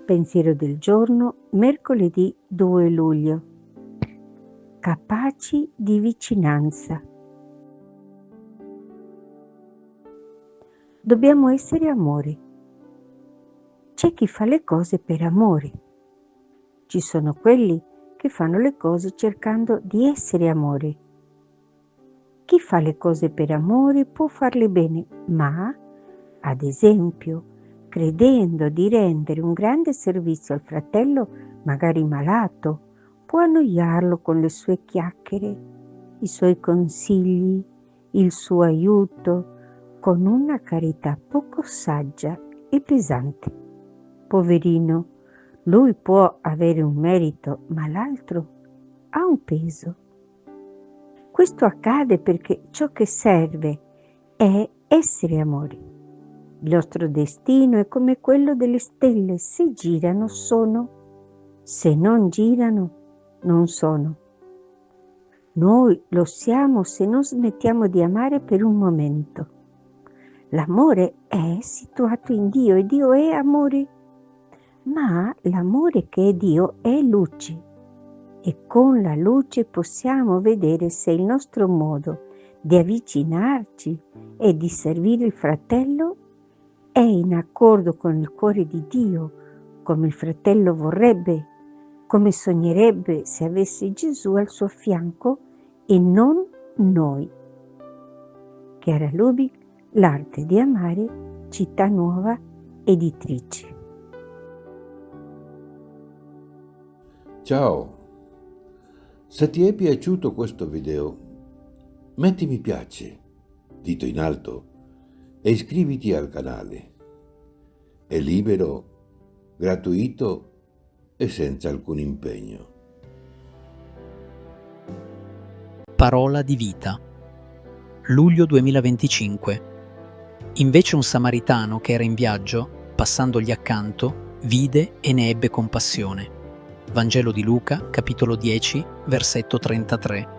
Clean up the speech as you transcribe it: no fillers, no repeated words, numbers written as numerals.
Pensiero del giorno, mercoledì 2 luglio. Capaci di vicinanza. Dobbiamo essere amore. C'è chi fa le cose per amore. Ci sono quelli che fanno le cose cercando di essere amore. Chi fa le cose per amore può farle bene, ma, ad esempio, credendo di rendere un grande servizio al fratello, magari malato, può annoiarlo con le sue chiacchiere, i suoi consigli, il suo aiuto, con una carità poco saggia e pesante. Poverino, lui può avere un merito, ma l'altro ha un peso. Questo accade perché ciò che serve è essere amore. Il nostro destino è come quello delle stelle: se girano sono, se non girano non sono. Noi lo siamo se non smettiamo di amare per un momento. L'amore è situato in Dio e Dio è amore, ma l'amore che è Dio è luce e con la luce possiamo vedere se il nostro modo di avvicinarci e di servire il fratello è in accordo con il cuore di Dio, come il fratello vorrebbe, come sognerebbe se avesse Gesù al suo fianco e non noi. Chiara Lubick, L'arte di amare, Città Nuova, editrice. Ciao, se ti è piaciuto questo video, metti mi piace, dito in alto, e iscriviti al canale. È libero, gratuito e senza alcun impegno. Parola di vita. Luglio 2025. Invece un samaritano che era in viaggio, passandogli accanto, vide e ne ebbe compassione. Vangelo di Luca, capitolo 10, versetto 33.